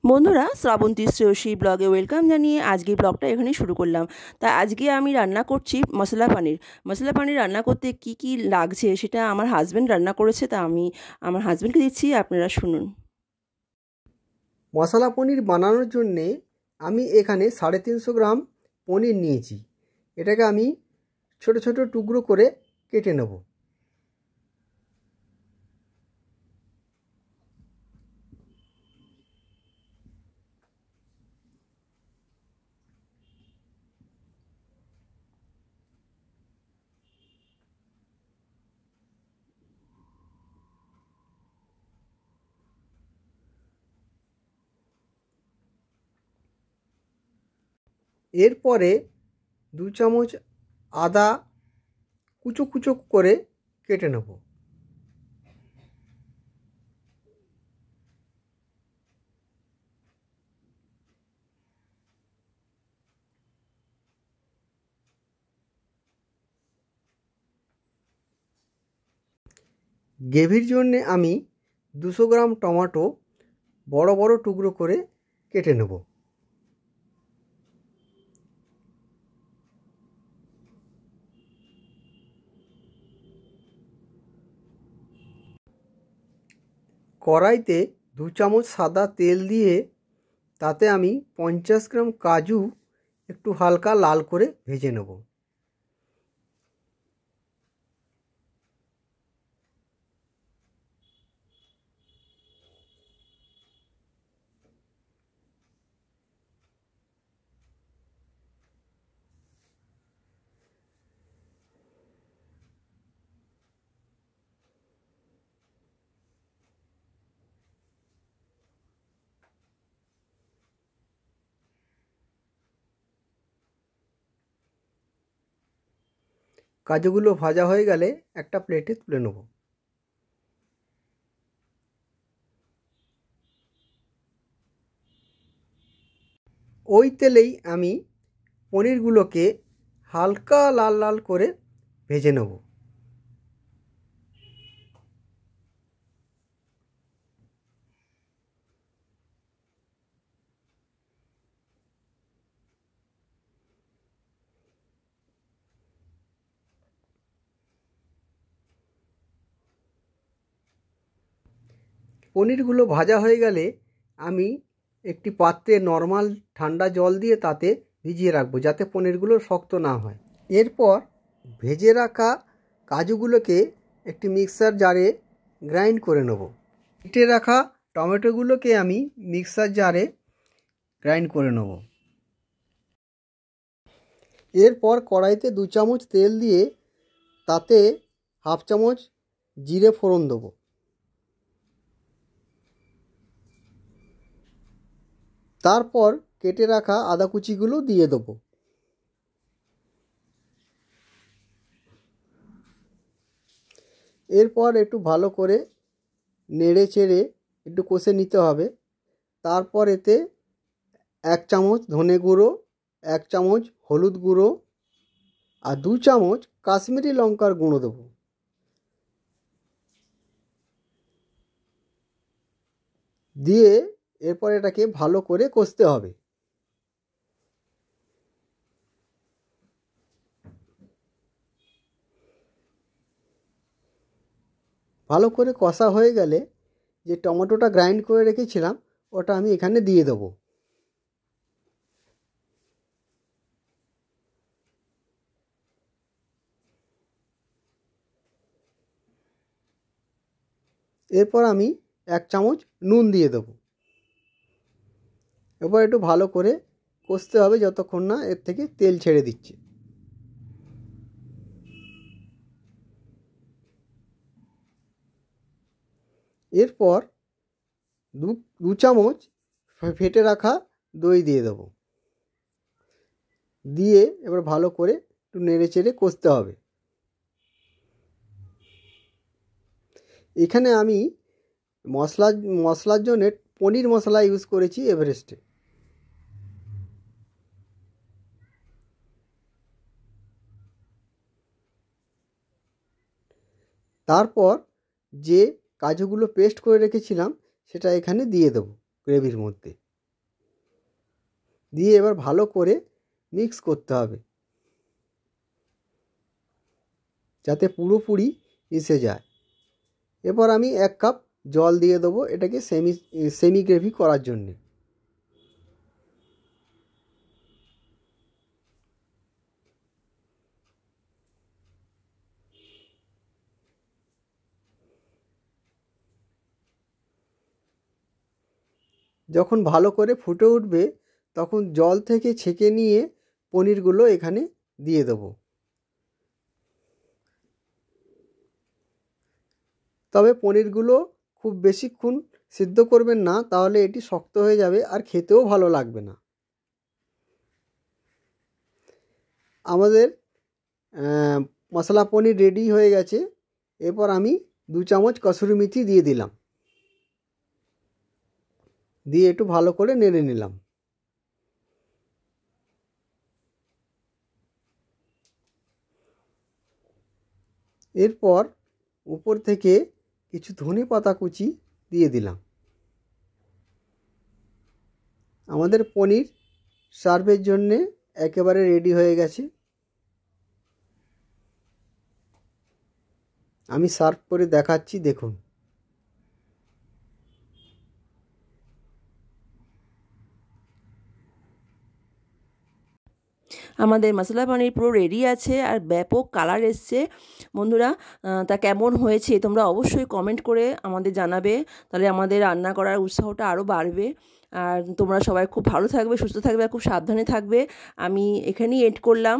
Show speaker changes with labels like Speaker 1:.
Speaker 1: বন্ধুরা, শ্রাবন্তী শ্রেয়সী ব্লগে ওয়েলকাম জানিয়ে আজকে ব্লগটা এখানেই শুরু করলাম। তা আজকে আমি রান্না করছি মশলা পানির। মশলা পানির রান্না করতে কি কি লাগছে সেটা আমার হাজব্যান্ড রান্না করেছে, তা আমি আমার হাজব্যান্ডকে দিচ্ছি, আপনারা শুনুন।
Speaker 2: মশলা পনির বানানোর জন্যে আমি এখানে 350 গ্রাম পনির নিয়েছি। এটাকে আমি ছোট ছোট টুকরো করে কেটে নেব। এরপরে 2 চামচ আদা কুচো কুচো করে কেটে নেব। গ্রেভির জন্যে আমি 200 গ্রাম টমেটো বড় বড় টুকরো করে কেটে নেব। কড়াইতে 2 চামচ সাদা তেল দিয়ে তাতে আমি 50 গ্রাম কাজু একটু হালকা লাল করে ভেজে নেব। কাজুগুলো ভাজা হয়ে গেলে একটা প্লেটে তুলে নেব। ওই তেলেই আমি পনিরগুলোকে হালকা লাল লাল করে ভেজে নেব। পনিরগুলো ভাজা হয়ে গেলে আমি একটি পাত্রে নর্মাল ঠান্ডা জল দিয়ে তাতে ভিজিয়ে রাখবো, যাতে পনিরগুলো শক্ত না হয়। এরপর ভেজে রাখা কাজুগুলোকে একটি মিক্সার জারে গ্রাইন্ড করে নেব। কেটে রাখা টমেটোগুলোকে আমি মিক্সার জারে গ্রাইন্ড করে নেব। এরপর কড়াইতে 2 চামচ তেল দিয়ে তাতে হাফ চামচ জিরে ফোড়ন দেবো। তারপর কেটে রাখা আদা কুচিগুলো দিয়ে দেবো। এরপর একটু ভালো করে নেড়ে চেড়ে একটু কষে নিতে হবে। তারপর এতে 1 চামচ ধনে গুঁড়ো, 1 চামচ হলুদ গুঁড়ো আর 2 চামচ কাশ্মীরি লঙ্কার গুঁড়ো দেবো। দিয়ে এরপর এটাকে ভালো করে কষতে হবে। ভালো করে কষা হয়ে গেলে যে টমেটোটা গ্রাইন্ড করে রেখেছিলাম ওটা আমি এখানে দিয়ে দেবো। এরপর আমি 1 চামচ নুন দিয়ে দেবো। এরপর একটু ভালো করে কষতে হবে যতক্ষণ না এর থেকে তেল ছেড়ে দিচ্ছে। এরপর 2 চামচ ফেটে রাখা দই দিয়ে দেবো। দিয়ে এবার ভালো করে একটু নেড়ে চেড়ে কষতে হবে। এখানে আমি মশলার জন্য পনির মশলা ইউজ করেছি এভারেস্টে। তারপর যে কাজুগুলো পেস্ট করে রেখেছিলাম সেটা এখানে দিয়ে দেবো গ্রেভির মধ্যে। দিয়ে এবার ভালো করে মিক্স করতে হবে যাতে পুরোপুরি মিশে যায়। এরপর আমি 1 কাপ জল দিয়ে দেবো এটাকে সেমি গ্রেভি করার জন্যে। যখন ভালো করে ফুটে উঠবে তখন জল থেকে ছেঁকে নিয়ে পনিরগুলো এখানে দিয়ে দেবো। তবে পনিরগুলো খুব বেশিক্ষণ সিদ্ধ করবেন না, তাহলে এটি শক্ত হয়ে যাবে আর খেতেও ভালো লাগবে না। আমাদের মশলা পনির রেডি হয়ে গেছে। এরপর আমি 2 চামচ কসুরি মেথি দিয়ে দিলাম, দিয়ে একটু ভালো করে নেড়ে নিলাম। এরপর উপর থেকে কিছু ধনে পাতা কুচি দিয়ে দিলাম। আমাদের পনির সার্ভের জন্যে একেবারে রেডি হয়ে গেছে। আমি সার্ভ করে দেখাচ্ছি, দেখুন।
Speaker 1: আমাদের মশলা পনির পুরো রেডি আছে আর ব্যাপক কালার এসছে। বন্ধুরা, তা কেমন হয়েছে তোমরা অবশ্যই কমেন্ট করে আমাদের জানাবে, তাহলে আমাদের রান্না করার উৎসাহটা আরও বাড়বে। আর তোমরা সবাই খুব ভালো থাকবে, সুস্থ থাকবে আর খুব সাবধানে থাকবে। আমি এখানেই এন্ড করলাম।